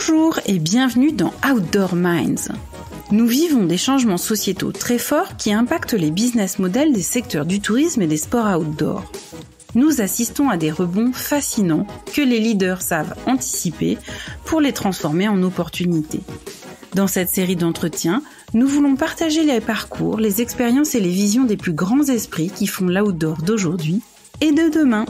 Bonjour et bienvenue dans Outdoor Minds. Nous vivons des changements sociétaux très forts qui impactent les business models des secteurs du tourisme et des sports outdoor. Nous assistons à des rebonds fascinants que les leaders savent anticiper pour les transformer en opportunités. Dans cette série d'entretiens, nous voulons partager les parcours, les expériences et les visions des plus grands esprits qui font l'outdoor d'aujourd'hui et de demain.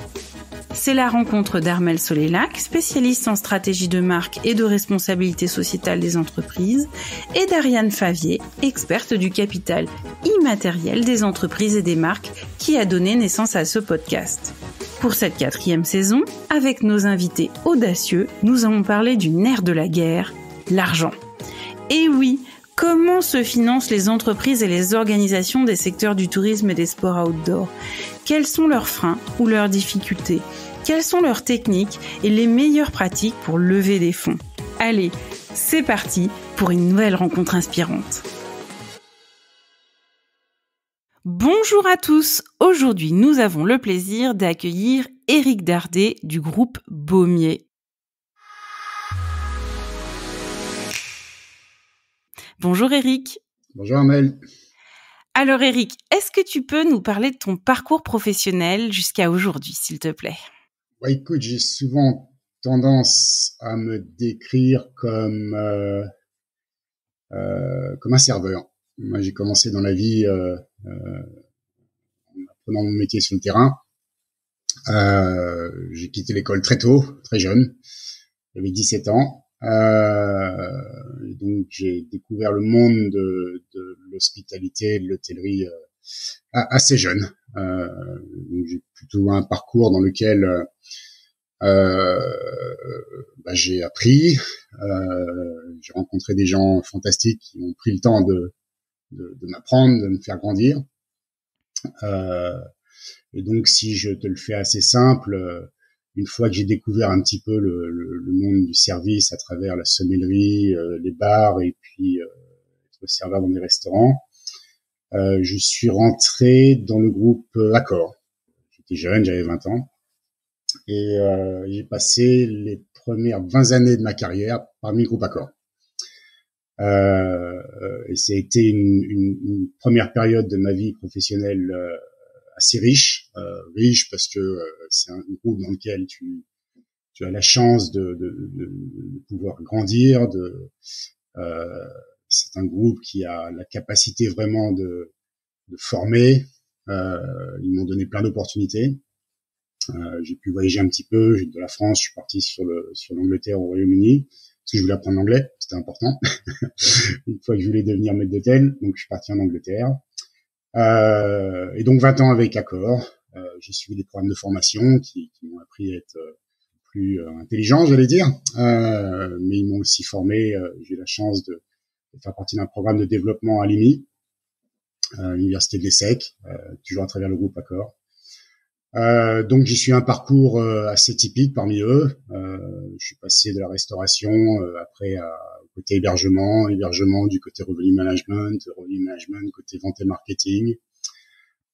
C'est la rencontre d'Armelle Solélac, spécialiste en stratégie de marque et de responsabilité sociétale des entreprises, et d'Ariane Favier, experte du capital immatériel des entreprises et des marques, qui a donné naissance à ce podcast. Pour cette 4e saison, avec nos invités audacieux, nous allons parler du nerf de la guerre, l'argent. Et oui, comment se financent les entreprises et les organisations des secteurs du tourisme et des sports outdoor ? Quels sont leurs freins ou leurs difficultés ? Quelles sont leurs techniques et les meilleures pratiques pour lever des fonds ? Allez, c'est parti pour une nouvelle rencontre inspirante. Bonjour à tous, aujourd'hui nous avons le plaisir d'accueillir Éric Dardet du groupe Baumier. Bonjour Éric. Bonjour Armelle. Alors Éric, est-ce que tu peux nous parler de ton parcours professionnel jusqu'à aujourd'hui, s'il te plaît ? Ouais, écoute, j'ai souvent tendance à me décrire comme un serveur. Moi, j'ai commencé dans la vie en apprenant mon métier sur le terrain. J'ai quitté l'école très tôt, très jeune. J'avais 17 ans. Donc j'ai découvert le monde de l'hospitalité, de l'hôtellerie assez jeune. Donc j'ai plutôt un parcours dans lequel j'ai appris, j'ai rencontré des gens fantastiques qui ont pris le temps de m'apprendre, de me faire grandir. Et donc si je te le fais assez simple, une fois que j'ai découvert un petit peu le monde du service à travers la sommellerie, les bars et puis être serveur dans des restaurants, je suis rentré dans le groupe Accor. J'étais jeune, j'avais 20 ans. Et j'ai passé les premières 20 années de ma carrière parmi le groupe Accor. Et ça a été une première période de ma vie professionnelle assez riche parce que c'est un groupe dans lequel tu as la chance de pouvoir grandir. C'est un groupe qui a la capacité vraiment de former. Ils m'ont donné plein d'opportunités. J'ai pu voyager un petit peu. De la France, je suis parti sur l'Angleterre au Royaume-Uni parce que je voulais apprendre l'anglais, c'était important. Une fois que je voulais devenir maître d'hôtel, donc je suis parti en Angleterre. Et donc 20 ans avec Accor. J'ai suivi des programmes de formation qui m'ont appris à être plus intelligent, j'allais dire. Mais ils m'ont aussi formé. J'ai eu la chance de faire partie d'un programme de développement à l'IMI, l'université de l'ESSEC, toujours à travers le groupe Accor. Donc j'ai suivi un parcours assez typique parmi eux. Je suis passé de la restauration après au côté hébergement du côté revenu management côté vente et marketing.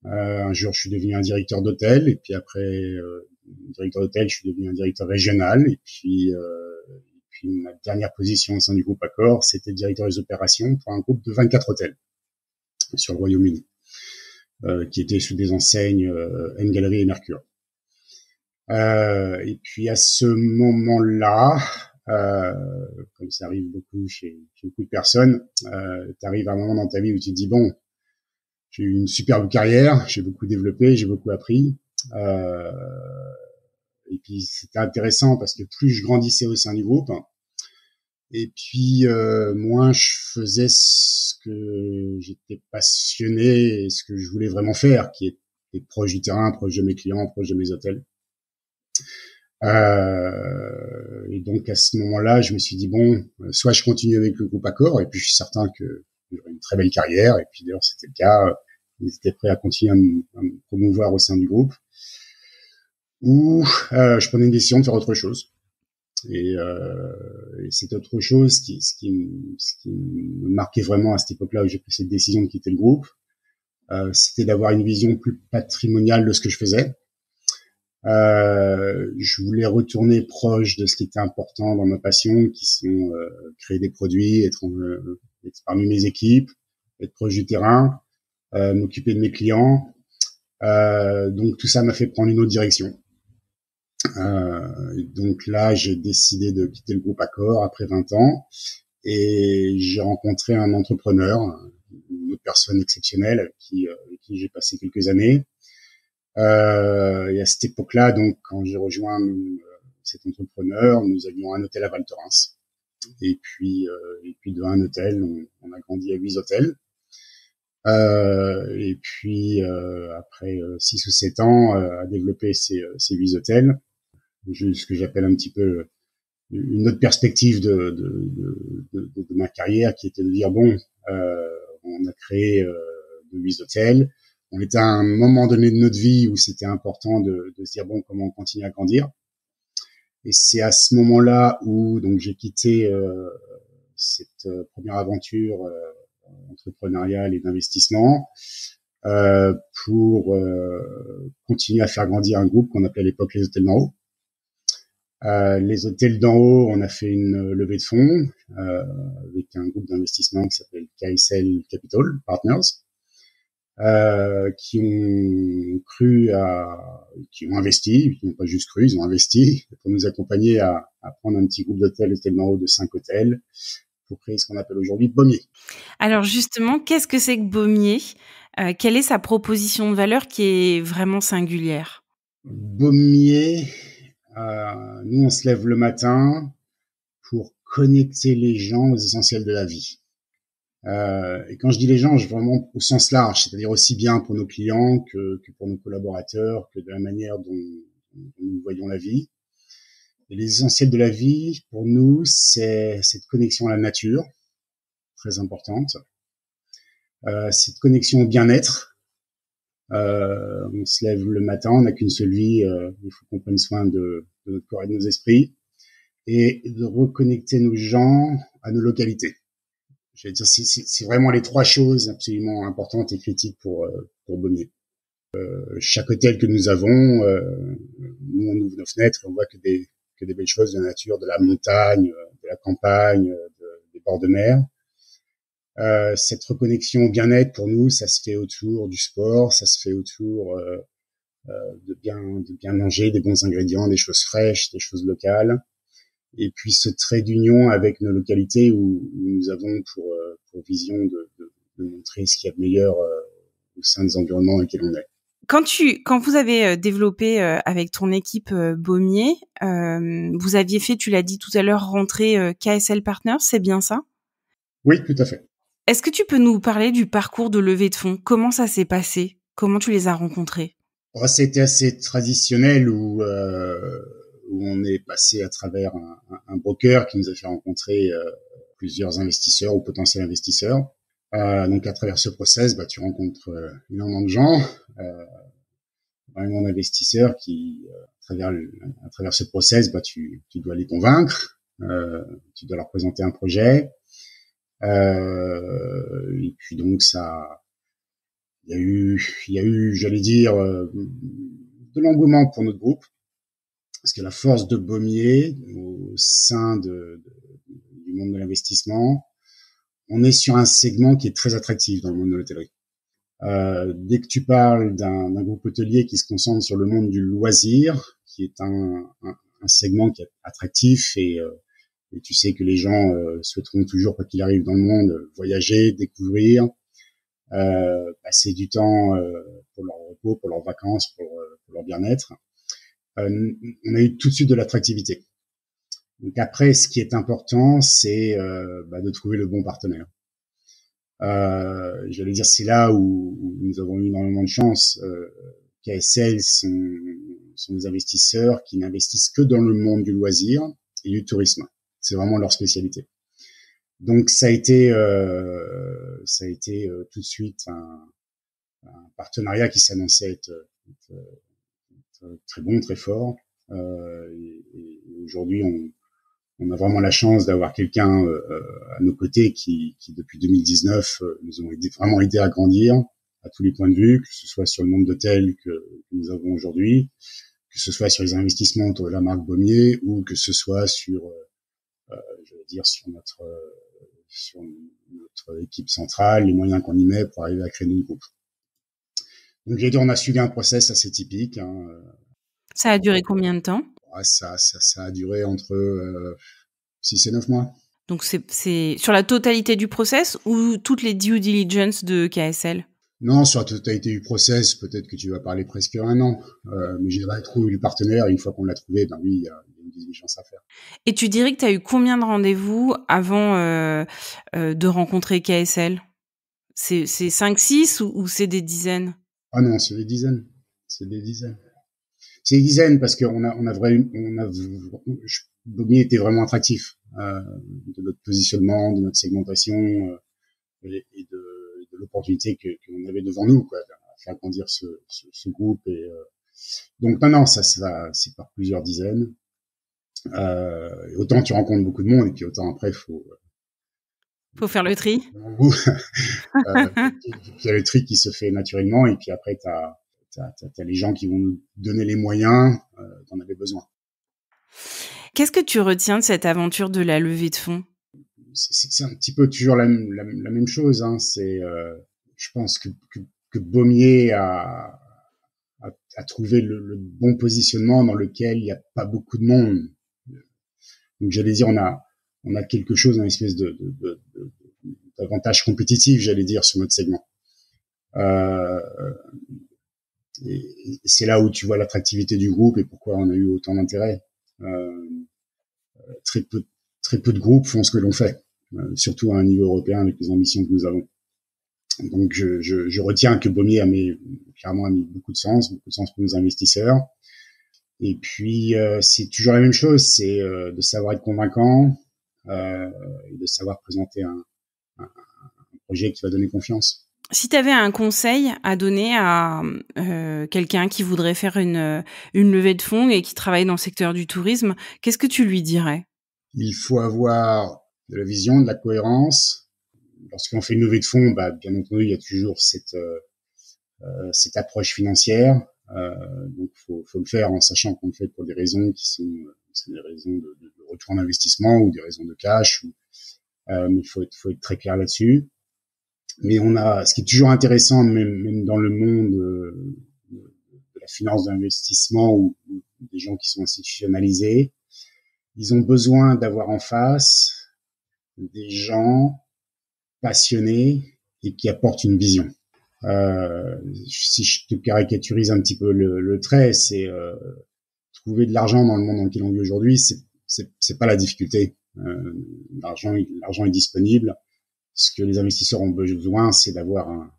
Un jour je suis devenu un directeur d'hôtel et puis après directeur d'hôtel je suis devenu un directeur régional et puis ma dernière position au sein du groupe Accor c'était directeur des opérations pour un groupe de 24 hôtels sur le Royaume-Uni. Qui étaient sous des enseignes N-Gallery et Mercure. Et puis à ce moment-là, comme ça arrive beaucoup chez beaucoup de personnes, tu arrives à un moment dans ta vie où tu te dis bon, j'ai eu une superbe carrière, j'ai beaucoup développé, j'ai beaucoup appris. Et puis c'était intéressant parce que plus je grandissais au sein du groupe, et puis moins je faisais ce que j'étais passionné et ce que je voulais vraiment faire, qui était proche du terrain, proche de mes clients, proche de mes hôtels. Et donc à ce moment-là, je me suis dit bon, soit je continue avec le groupe Accor, et puis je suis certain que j'aurai une très belle carrière, et puis d'ailleurs c'était le cas, ils étaient prêts à continuer à me promouvoir au sein du groupe, ou je prenais une décision de faire autre chose. Et c'est autre chose ce qui me marquait vraiment à cette époque-là où j'ai pris cette décision de quitter le groupe, c'était d'avoir une vision plus patrimoniale de ce que je faisais. Je voulais retourner proche de ce qui était important dans ma passion, qui sont créer des produits, être parmi mes équipes, être proche du terrain, m'occuper de mes clients. Donc tout ça m'a fait prendre une autre direction. Donc là, j'ai décidé de quitter le groupe Accor après 20 ans et j'ai rencontré un entrepreneur, une autre personne exceptionnelle avec qui j'ai passé quelques années. Et à cette époque-là, donc quand j'ai rejoint cet entrepreneur, nous avions un hôtel à Val Thorens. Et puis de un hôtel, on a grandi à 8 hôtels. Et puis après 6 ou 7 ans à développer ces 8 hôtels, ce que j'appelle un petit peu une autre perspective de ma carrière, qui était de dire bon, on a créé de 8 hôtels. On était à un moment donné de notre vie où c'était important de se dire bon, comment on continue à grandir. Et c'est à ce moment-là où donc j'ai quitté cette première aventure entrepreneuriale et d'investissement pour continuer à faire grandir un groupe qu'on appelait à l'époque les hôtels d'en haut. Les hôtels d'en haut, on a fait une levée de fonds avec un groupe d'investissement qui s'appelle KSL Capital Partners, qui ont investi, qui n'ont pas juste cru, ils ont investi pour nous accompagner à prendre un petit groupe d'hôtels, hôtels d'en haut de 5 hôtels, pour créer ce qu'on appelle aujourd'hui Baumier. Alors justement, qu'est-ce que c'est que Baumier ? Quelle est sa proposition de valeur qui est vraiment singulière ? Baumier, nous on se lève le matin pour connecter les gens aux essentiels de la vie. Et quand je dis les gens, je vraiment au sens large, c'est-à-dire aussi bien pour nos clients que pour nos collaborateurs, que de la manière dont nous voyons la vie. Et les essentiels de la vie, pour nous, c'est cette connexion à la nature, très importante. Cette connexion au bien-être. On se lève le matin, on n'a qu'une seule vie, il faut qu'on prenne soin de notre corps et de nos esprits, et de reconnecter nos gens à nos localités. Je veux dire, c'est vraiment les 3 choses absolument importantes et critiques pour Baumier. Chaque hôtel que nous avons, nous on ouvre nos fenêtres et on voit que des belles choses de la nature, de la montagne, de la campagne, des bords de mer. Cette reconnexion au bien-être, pour nous, ça se fait autour du sport, ça se fait autour de bien manger, des bons ingrédients, des choses fraîches, des choses locales. Et puis ce trait d'union avec nos localités où nous avons pour vision de montrer ce qu'il y a de meilleur au sein des environnements dans lesquels on est. Quand vous avez développé avec ton équipe Baumier, vous aviez fait, tu l'as dit tout à l'heure, rentrer KSL Partners, c'est bien ça ? Oui, tout à fait. Est-ce que tu peux nous parler du parcours de levée de fonds ? Comment ça s'est passé ? Comment tu les as rencontrés ? C'était assez traditionnel où on est passé à travers un broker qui nous a fait rencontrer plusieurs investisseurs ou potentiels investisseurs. Donc à travers ce process, tu rencontres énormément de gens, énormément d'investisseurs qui, à travers ce process, tu dois les convaincre, tu dois leur présenter un projet. Et puis donc il y a eu, j'allais dire, de l'engouement pour notre groupe, parce que la force de Baumier au sein du monde de l'investissement, on est sur un segment qui est très attractif dans le monde de l'hôtellerie. Dès que tu parles d'un groupe hôtelier qui se concentre sur le monde du loisir, qui est un segment qui est attractif et tu sais que les gens souhaiteront toujours, quoi qu'il arrive dans le monde, voyager, découvrir, passer du temps pour leur repos, pour leurs vacances, pour leur bien-être. On a eu tout de suite de l'attractivité. Donc après, ce qui est important, c'est de trouver le bon partenaire. J'allais dire, c'est là où nous avons eu énormément de chance. KSL sont des investisseurs qui n'investissent que dans le monde du loisir et du tourisme. C'est vraiment leur spécialité. Donc ça a été tout de suite un partenariat qui s'annonçait être très bon, très fort. Et aujourd'hui, on a vraiment la chance d'avoir quelqu'un à nos côtés qui depuis 2019 nous ont vraiment aidé à grandir à tous les points de vue, que ce soit sur le nombre d'hôtels que nous avons aujourd'hui, que ce soit sur les investissements autour de la marque Baumier ou que ce soit sur, je veux dire, sur notre équipe centrale, les moyens qu'on y met pour arriver à créer notre groupe. Donc, j'ai dit, on a suivi un process assez typique. Hein. Ça a duré combien de temps? Ça a duré entre 6 et 9 mois. Donc, c'est sur la totalité du process ou toutes les due diligence de KSL? Non, sur la totalité du process, peut-être que tu vas parler presque 1 an. Mais j'ai trouvé le partenaire. Une fois qu'on l'a trouvé, ben oui, il y a une diligence à faire. Et tu dirais que tu as eu combien de rendez-vous avant de rencontrer KSL? C'est 5-6 ou c'est des dizaines? Ah non, c'est des dizaines. C'est des dizaines parce que Baumier était vraiment attractif de notre positionnement, de notre segmentation et de l'opportunité qu'on avait devant nous, quoi, à faire grandir ce groupe. Et donc non, ça c'est par plusieurs dizaines. Et autant tu rencontres beaucoup de monde et puis autant après faut faire le tri. Il y a le tri qui se fait naturellement et puis après t'as les gens qui vont nous donner les moyens d'en avoir besoin. Qu'est-ce que tu retiens de cette aventure de la levée de fonds? C'est un petit peu toujours la même chose. Hein. C'est, je pense que Baumier a trouvé le bon positionnement dans lequel il n'y a pas beaucoup de monde. Donc j'allais dire, on a quelque chose, une espèce d'avantage compétitif, j'allais dire, sur notre segment. Et c'est là où tu vois l'attractivité du groupe et pourquoi on a eu autant d'intérêt. Très peu de groupes font ce que l'on fait, surtout à un niveau européen avec les ambitions que nous avons. Donc je retiens que Baumier a clairement mis beaucoup de sens pour nos investisseurs. Et puis c'est toujours la même chose, c'est de savoir être convaincant et de savoir présenter un projet qui va donner confiance. Si tu avais un conseil à donner à quelqu'un qui voudrait faire une levée de fonds et qui travaille dans le secteur du tourisme, qu'est-ce que tu lui dirais? Il faut avoir de la vision, de la cohérence. Lorsqu'on fait une levée de fonds, bien entendu, il y a toujours cette approche financière. Donc, faut le faire en sachant qu'on le fait pour des raisons qui sont des raisons de retour en investissement ou des raisons de cash. Mais il faut être très clair là-dessus. Mais ce qui est toujours intéressant, même dans le monde de la finance d'investissement ou des gens qui sont institutionnalisés, ils ont besoin d'avoir en face des gens passionnés et qui apportent une vision. Si je te caricaturise un petit peu le trait, c'est trouver de l'argent dans le monde dans lequel on vit aujourd'hui, c'est pas la difficulté. L'argent est disponible. Ce que les investisseurs ont besoin, c'est d'avoir un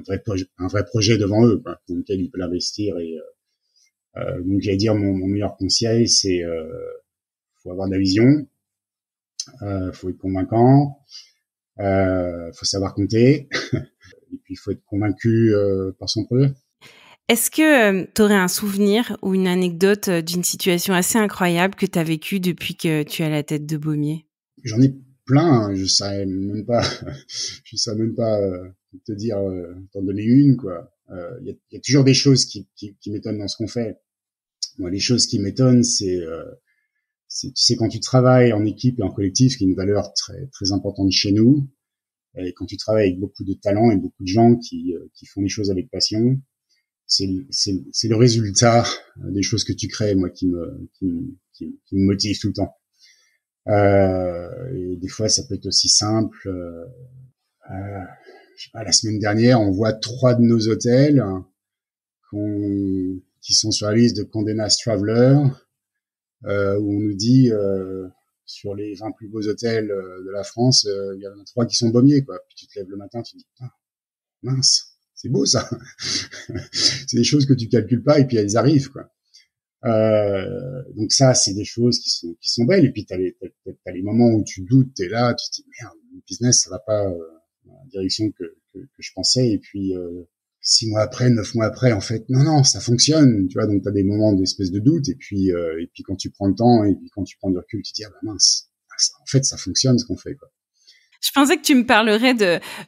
vrai projet devant eux, quoi, dans lequel ils peuvent investir. Et donc, j'allais dire, mon meilleur conseil, c'est faut avoir de la vision, faut être convaincant, faut savoir compter, et puis il faut être convaincu par son projet. Est-ce que tu aurais un souvenir ou une anecdote d'une situation assez incroyable que tu as vécue depuis que tu es à la tête de Baumier? J'en ai plein, hein, je savais même pas te dire, t'en donner une, quoi. Il y a toujours des choses qui m'étonnent dans ce qu'on fait. Moi, les choses qui m'étonnent, c'est tu sais, quand tu travailles en équipe et en collectif, qui est une valeur très très importante chez nous, et quand tu travailles avec beaucoup de talents et beaucoup de gens qui font les choses avec passion, c'est le résultat des choses que tu crées, moi, qui me motive tout le temps. Et des fois, ça peut être aussi simple. Je sais pas, la semaine dernière, on voit 3 de nos hôtels qui sont sur la liste de Condé Nast Traveler, où on nous dit sur les 20 plus beaux hôtels de la France, il y en a 3 qui sont Baumier, quoi. Puis tu te lèves le matin, tu te dis mince, c'est beau ça. C'est des choses que tu calcules pas et puis elles arrivent, quoi. Donc ça, c'est des choses qui sont belles. Et puis t'as les moments où tu doutes, t'es là, tu te dis merde, le business ça va pas dans la direction que je pensais. Et puis 6 mois après, 9 mois après, en fait, non, ça fonctionne. Tu vois, donc t'as des moments d'espèce de doute. Et puis quand tu prends le temps et puis quand tu prends du recul, tu te dis mince, en fait, ça fonctionne ce qu'on fait, quoi. Je pensais que tu me parlerais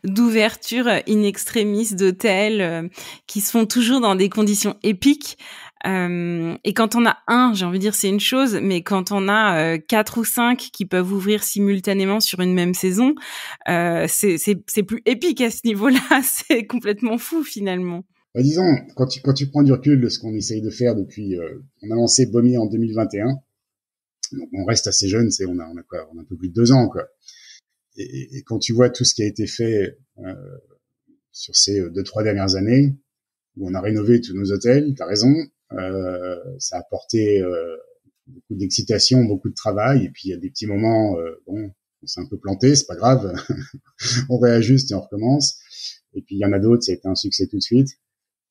d'ouverture in extremis d'hôtels qui se font toujours dans des conditions épiques. Et quand on a un, j'ai envie de dire, c'est une chose, mais quand on a 4 ou 5 qui peuvent ouvrir simultanément sur une même saison, c'est plus épique à ce niveau-là. C'est complètement fou finalement. Bah, disons, quand tu prends du recul de ce qu'on essaye de faire depuis, on a lancé Baumier en 2021, donc on reste assez jeune, on a quoi, on a un peu plus de 2 ans, quoi. Et quand tu vois tout ce qui a été fait sur ces 2-3 dernières années, où on a rénové tous nos hôtels, t'as raison, ça a apporté beaucoup d'excitation, beaucoup de travail, et puis il y a des petits moments, bon, on s'est un peu planté, c'est pas grave, on réajuste et on recommence. Et puis il y en a d'autres, ça a été un succès tout de suite.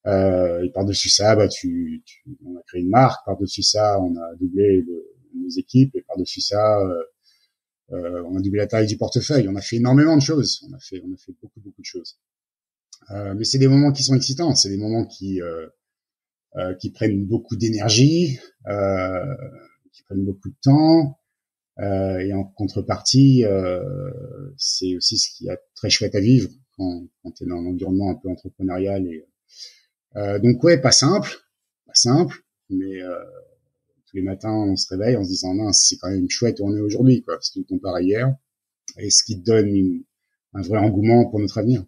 Et par-dessus ça, bah on a créé une marque. Par-dessus ça, on a doublé nos équipes. Et par-dessus ça, on a doublé la taille du portefeuille. On a fait énormément de choses. On a fait beaucoup de choses. Mais c'est des moments qui sont excitants. C'est des moments qui prennent beaucoup d'énergie, qui prennent beaucoup de temps. Et en contrepartie, c'est aussi ce qui est très chouette à vivre quand tu es dans un environnement un peu entrepreneurial. Donc ouais, pas simple, mais tous les matins on se réveille en se disant mince, c'est quand même chouette où on est aujourd'hui, quoi, si tu compares à hier, et ce qui te donne un vrai engouement pour notre avenir.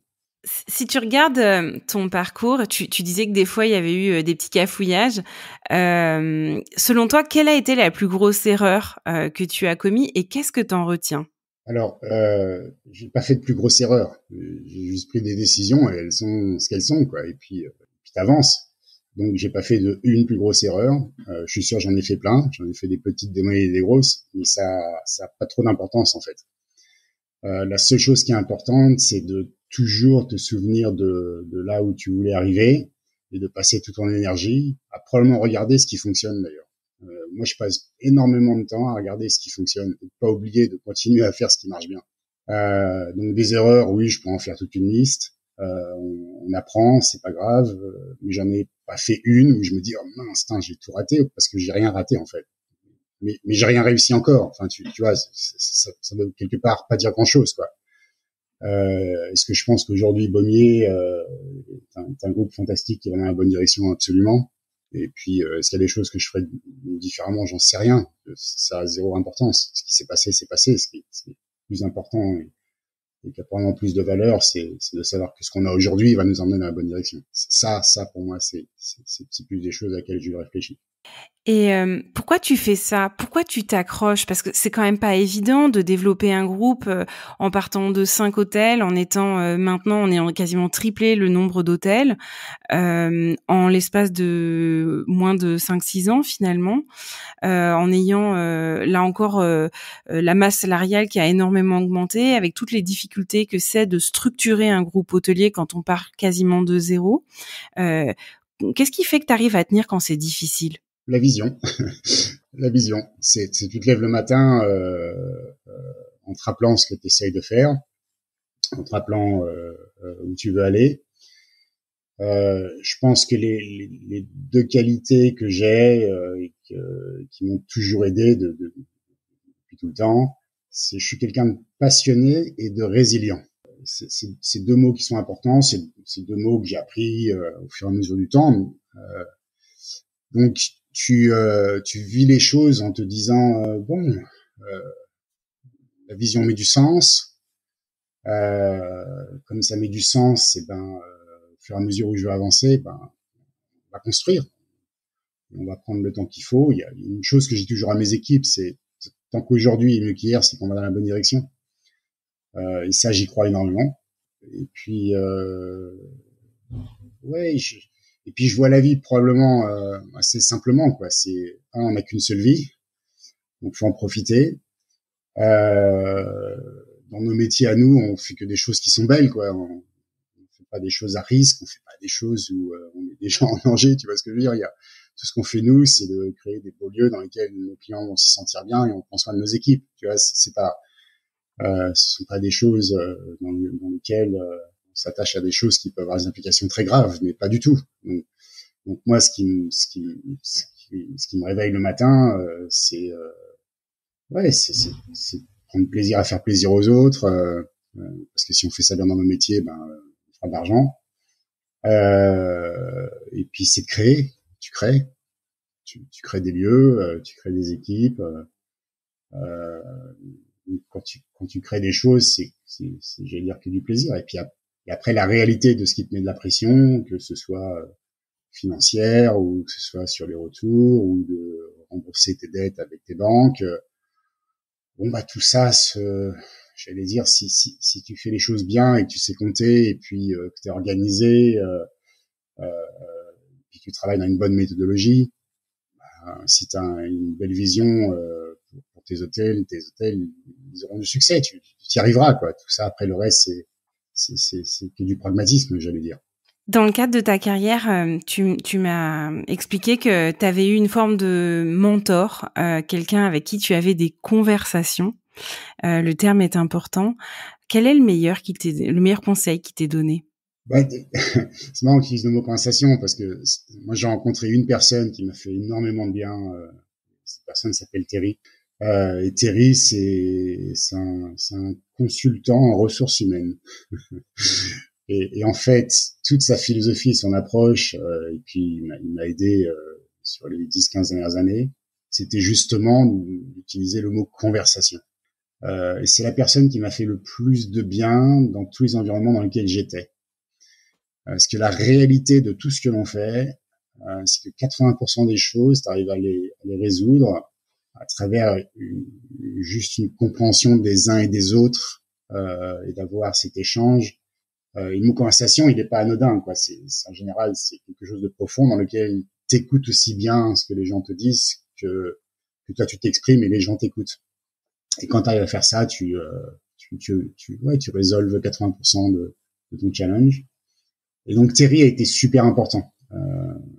Si tu regardes ton parcours, tu disais que des fois il y avait eu des petits cafouillages. Selon toi, quelle a été la plus grosse erreur que tu as commis et qu'est-ce que t'en retiens? Alors, j'ai pas fait de plus grosse erreur. J'ai juste pris des décisions et elles sont ce qu'elles sont, quoi. Et puis t'avances. Donc j'ai pas fait une plus grosse erreur. Je suis sûr j'en ai fait plein. J'en ai fait des petites, des moyennes et des grosses, mais ça a pas trop d'importance en fait. La seule chose qui est importante, c'est de toujours te souvenir de là où tu voulais arriver et de passer toute ton énergie à probablement regarder ce qui fonctionne d'ailleurs. Moi, je passe énormément de temps à regarder ce qui fonctionne et pas oublier de continuer à faire ce qui marche bien. Donc des erreurs, oui, je peux en faire toute une liste. On apprend, c'est pas grave, mais j'en ai pas fait une où je me dis oh mince, j'ai tout raté parce que j'ai rien raté en fait. Mais j'ai rien réussi encore. Enfin, tu vois, ça veut quelque part pas dire grand chose, quoi. Est-ce que je pense qu'aujourd'hui Baumier est un groupe fantastique qui va dans la bonne direction absolument. Et puis est-ce qu'il y a des choses que je ferais différemment, j'en sais rien. Ça a zéro importance. Ce qui s'est passé, c'est passé. Ce qui est plus important et qui a probablement plus de valeur, c'est de savoir que ce qu'on a aujourd'hui va nous emmener dans la bonne direction. Ça pour moi, c'est plus des choses à laquelle je réfléchis. Et pourquoi tu fais ça? Pourquoi tu t'accroches? Parce que c'est quand même pas évident de développer un groupe en partant de 5 hôtels, en étant maintenant on est quasiment triplé le nombre d'hôtels en l'espace de moins de 5-6 ans finalement, en ayant là encore la masse salariale qui a énormément augmenté, avec toutes les difficultés que c'est de structurer un groupe hôtelier quand on part quasiment de zéro. Qu'est-ce qui fait que tu arrives à tenir quand c'est difficile? La vision. La vision. C'est tu te lèves le matin en te rappelant ce que tu essayes de faire, en te rappelant où tu veux aller. Je pense que les deux qualités que j'ai et qui m'ont toujours aidé depuis tout le temps, c'est je suis quelqu'un de passionné et de résilient. C'est deux mots qui sont importants, c'est deux mots que j'ai appris au fur et à mesure du temps. Donc tu vis les choses en te disant la vision met du sens, comme ça met du sens, et au fur et à mesure où je vais avancer, on va construire, on va prendre le temps qu'il faut. Il y a une chose que j'ai toujours à mes équipes, c'est tant qu'aujourd'hui est mieux qu'hier, c'est qu'on va dans la bonne direction. Et ça, j'y crois énormément. Et puis et puis je vois la vie probablement assez simplement, quoi. C'est on n'a qu'une seule vie, donc faut en profiter. Dans nos métiers à nous, on fait que des choses qui sont belles, quoi. On fait pas des choses à risque, on fait pas des choses où on met des gens en danger. Tu vois ce que je veux dire? Il y a tout ce qu'on fait nous, c'est de créer des beaux lieux dans lesquels nos clients vont s'y sentir bien et on prend soin de nos équipes. Tu vois, c'est pas, ce sont pas des choses dans lesquelles on s'attache à des choses qui peuvent avoir des implications très graves, mais pas du tout. Donc moi, ce qui me réveille le matin, c'est prendre plaisir à faire plaisir aux autres, parce que si on fait ça bien dans nos métiers, on fera de l'argent. Et puis c'est de créer, tu crées. tu crées des lieux, tu crées des équipes. Euh, quand tu crées des choses, c'est j'allais dire que du plaisir. Et après la réalité de ce qui te met de la pression, que ce soit financière ou que ce soit sur les retours ou de rembourser tes dettes avec tes banques. Bon bah tout ça, j'allais dire si tu fais les choses bien et que tu sais compter et puis que tu es organisé, puis que tu travailles dans une bonne méthodologie, si tu as une belle vision pour tes hôtels ils auront du succès, tu y arriveras quoi. Tout ça après le reste c'est que du pragmatisme, j'allais dire. Dans le cadre de ta carrière, tu m'as expliqué que tu avais eu une forme de mentor, quelqu'un avec qui tu avais des conversations. Le terme est important. Quel est le meilleur conseil qui t'ait donné? C'est marrant qu'ils utilisent le mot conversation parce que moi j'ai rencontré une personne qui m'a fait énormément de bien. Cette personne s'appelle Terry. Et Terry, c'est un consultant en ressources humaines. Et en fait, toute sa philosophie, son approche, et puis il m'a aidé sur les 10-15 dernières années, c'était justement d'utiliser le mot conversation. Et c'est la personne qui m'a fait le plus de bien dans tous les environnements dans lesquels j'étais. Parce que la réalité de tout ce que l'on fait, c'est que 80% des choses, tu arrives à les résoudre à travers juste une compréhension des uns et des autres, et d'avoir cet échange. Une mot conversation, il n'est pas anodin, quoi. C'est en général, c'est quelque chose de profond dans lequel t'écoutes aussi bien ce que les gens te disent que toi tu t'exprimes et les gens t'écoutent. Et quand tu arrives à faire ça, tu résolves 80% de ton challenge. Et donc Terry a été super important,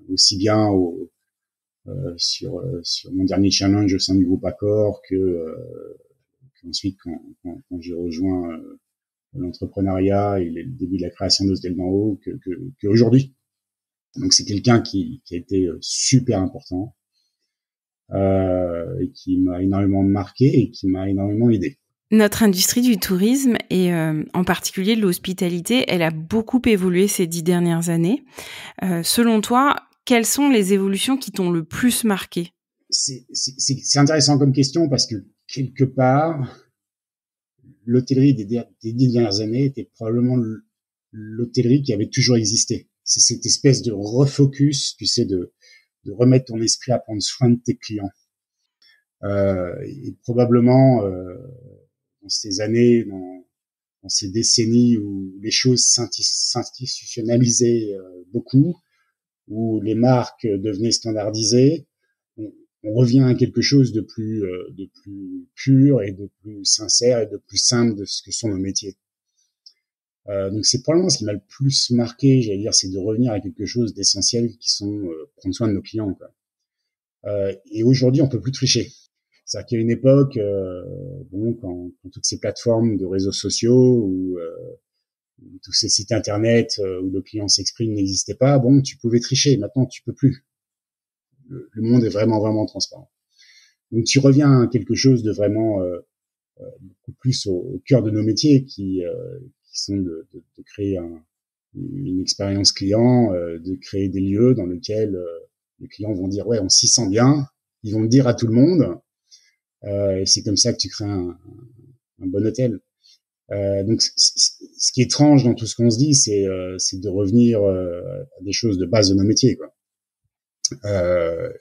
aussi bien sur mon dernier challenge au sein du groupe Accor qu'ensuite quand j'ai rejoint l'entrepreneuriat et le début de la création d'Hôtel d'en haut que aujourd'hui. Donc c'est quelqu'un qui a été super important et qui m'a énormément marqué et qui m'a énormément aidé. Notre industrie du tourisme et en particulier de l'hospitalité, elle a beaucoup évolué ces 10 dernières années. Selon toi, quelles sont les évolutions qui t'ont le plus marqué? C'est intéressant comme question parce que quelque part, l'hôtellerie des 10 dernières années était probablement l'hôtellerie qui avait toujours existé. C'est cette espèce de refocus, tu sais, de remettre ton esprit à prendre soin de tes clients. Et probablement dans ces années, dans ces décennies où les choses s'institutionnalisaient beaucoup, où les marques devenaient standardisées, on revient à quelque chose de plus pur et de plus sincère et de plus simple de ce que sont nos métiers. Donc c'est probablement ce qui m'a le plus marqué, j'allais dire, c'est de revenir à quelque chose d'essentiel qui sont prendre soin de nos clients, quoi. Et aujourd'hui, on peut plus tricher. C'est-à-dire qu'à une époque, quand toutes ces plateformes de réseaux sociaux ou tous ces sites internet où le client s'exprime n'existaient pas, tu pouvais tricher. Maintenant, tu peux plus. Le monde est vraiment transparent. Donc, tu reviens à quelque chose de vraiment beaucoup plus au cœur de nos métiers, qui sont de créer une expérience client, de créer des lieux dans lesquels les clients vont dire ouais, on s'y sent bien. Ils vont le dire à tout le monde. Et c'est comme ça que tu crées un bon hôtel. Donc, ce qui est étrange dans tout ce qu'on se dit, c'est de revenir à des choses de base de nos métiers, quoi.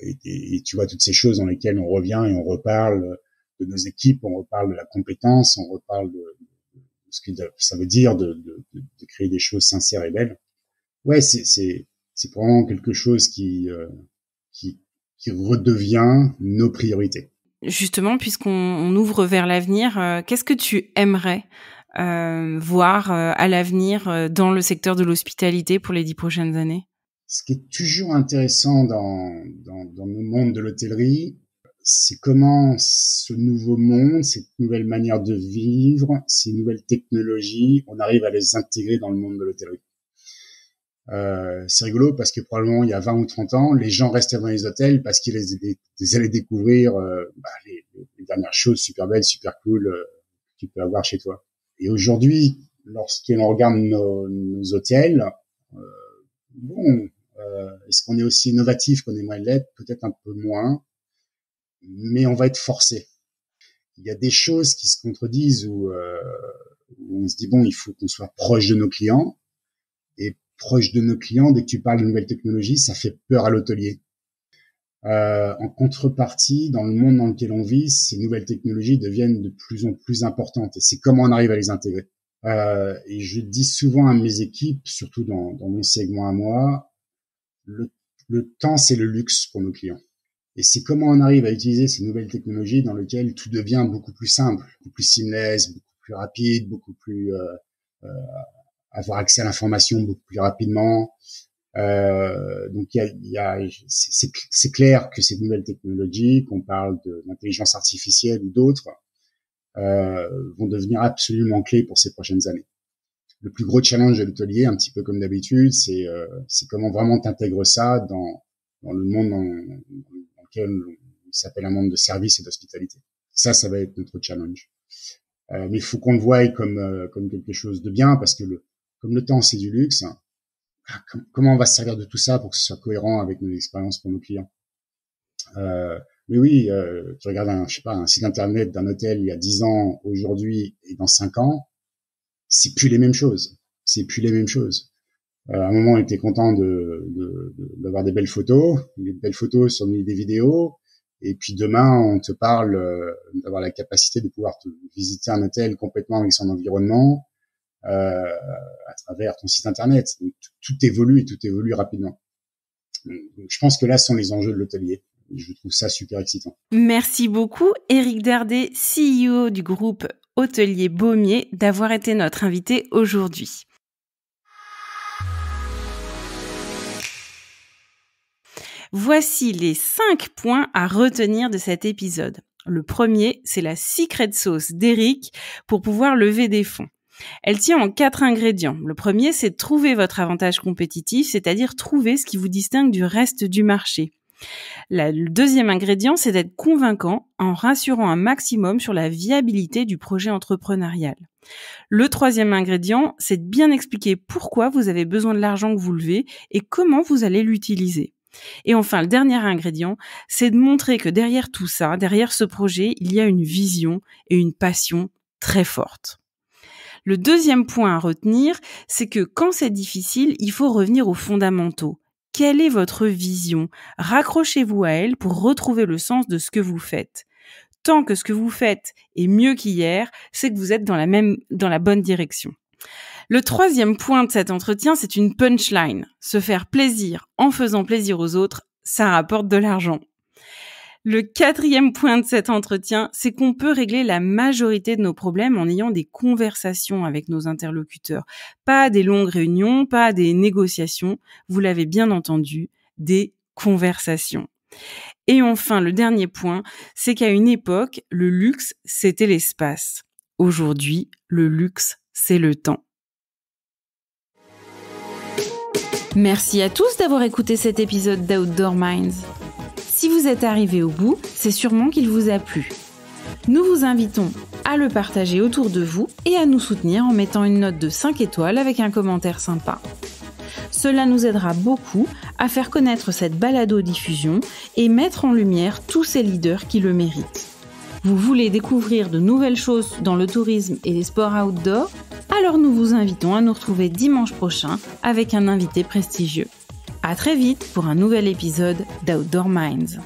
Et tu vois toutes ces choses dans lesquelles on revient et on reparle de nos équipes, on reparle de la compétence, on reparle de ce que ça veut dire de créer des choses sincères et belles. Ouais, c'est probablement quelque chose qui redevient nos priorités. Justement, puisqu'on ouvre vers l'avenir, qu'est-ce que tu aimerais voir à l'avenir dans le secteur de l'hospitalité pour les 10 prochaines années? Ce qui est toujours intéressant dans le monde de l'hôtellerie, c'est comment ce nouveau monde, cette nouvelle manière de vivre, ces nouvelles technologies, on arrive à les intégrer dans le monde de l'hôtellerie. C'est rigolo parce que probablement il y a 20 ou 30 ans, les gens restaient dans les hôtels parce qu'ils allaient découvrir les dernières choses super belles, super cool que tu peux avoir chez toi. Et aujourd'hui, lorsqu'on regarde nos hôtels, Est-ce qu'on est aussi innovatif qu'on aimerait l'être? Peut-être un peu moins, mais on va être forcé. Il y a des choses qui se contredisent où on se dit bon, il faut qu'on soit proche de nos clients. Et proche de nos clients, dès que tu parles de nouvelles technologies, ça fait peur à l'hôtelier. En contrepartie, dans le monde dans lequel on vit, ces nouvelles technologies deviennent de plus en plus importantes. Et c'est comment on arrive à les intégrer. Et je dis souvent à mes équipes, surtout dans mon segment à moi, le temps, c'est le luxe pour nos clients. Et c'est comment on arrive à utiliser ces nouvelles technologies dans lesquelles tout devient beaucoup plus simple, beaucoup plus seamless, beaucoup plus rapide, beaucoup plus avoir accès à l'information beaucoup plus rapidement. Donc c'est clair que ces nouvelles technologies, qu'on parle de l'intelligence artificielle ou d'autres, vont devenir absolument clés pour ces prochaines années. Le plus gros challenge de l'hôtelier, un petit peu comme d'habitude, c'est comment vraiment t'intègres ça dans le monde dans lequel on s'appelle un monde de service et d'hospitalité. Ça va être notre challenge. Mais il faut qu'on le voie comme quelque chose de bien, parce que comme le temps c'est du luxe, comment on va se servir de tout ça pour que ce soit cohérent avec nos expériences pour nos clients. Mais oui, tu regardes un site internet d'un hôtel il y a 10 ans, aujourd'hui et dans 5 ans, c'est plus les mêmes choses. À un moment, on était content d'avoir des belles photos sur des vidéos. Et puis demain, on te parle d'avoir la capacité de pouvoir visiter un hôtel complètement avec son environnement à travers ton site internet. Donc, tout évolue rapidement. Donc, je pense que là sont les enjeux de l'hôtelier. Je trouve ça super excitant. Merci beaucoup, Éric Dardet, CEO du groupe hôtelier Baumier, d'avoir été notre invité aujourd'hui. Voici les 5 points à retenir de cet épisode. Le premier, c'est la secret sauce d'Éric pour pouvoir lever des fonds. Elle tient en 4 ingrédients. Le premier, c'est de trouver votre avantage compétitif, c'est-à-dire trouver ce qui vous distingue du reste du marché. Le deuxième ingrédient, c'est d'être convaincant en rassurant un maximum sur la viabilité du projet entrepreneurial. Le troisième ingrédient, c'est de bien expliquer pourquoi vous avez besoin de l'argent que vous levez et comment vous allez l'utiliser. Et enfin, le dernier ingrédient, c'est de montrer que derrière tout ça, derrière ce projet, il y a une vision et une passion très forte. Le deuxième point à retenir, c'est que quand c'est difficile, il faut revenir aux fondamentaux. Quelle est votre vision? Raccrochez-vous à elle pour retrouver le sens de ce que vous faites. Tant que ce que vous faites est mieux qu'hier, c'est que vous êtes dans la bonne direction. Le troisième point de cet entretien, c'est une punchline. Se faire plaisir en faisant plaisir aux autres, ça rapporte de l'argent. Le quatrième point de cet entretien, c'est qu'on peut régler la majorité de nos problèmes en ayant des conversations avec nos interlocuteurs. Pas des longues réunions, pas des négociations, vous l'avez bien entendu, des conversations. Et enfin, le dernier point, c'est qu'à une époque, le luxe, c'était l'espace. Aujourd'hui, le luxe, c'est le temps. Merci à tous d'avoir écouté cet épisode d'Outdoor Minds. Si vous êtes arrivé au bout, c'est sûrement qu'il vous a plu. Nous vous invitons à le partager autour de vous et à nous soutenir en mettant une note de 5 étoiles avec un commentaire sympa. Cela nous aidera beaucoup à faire connaître cette balado-diffusion et mettre en lumière tous ces leaders qui le méritent. Vous voulez découvrir de nouvelles choses dans le tourisme et les sports outdoor? Alors nous vous invitons à nous retrouver dimanche prochain avec un invité prestigieux. À très vite pour un nouvel épisode d'Outdoor Minds.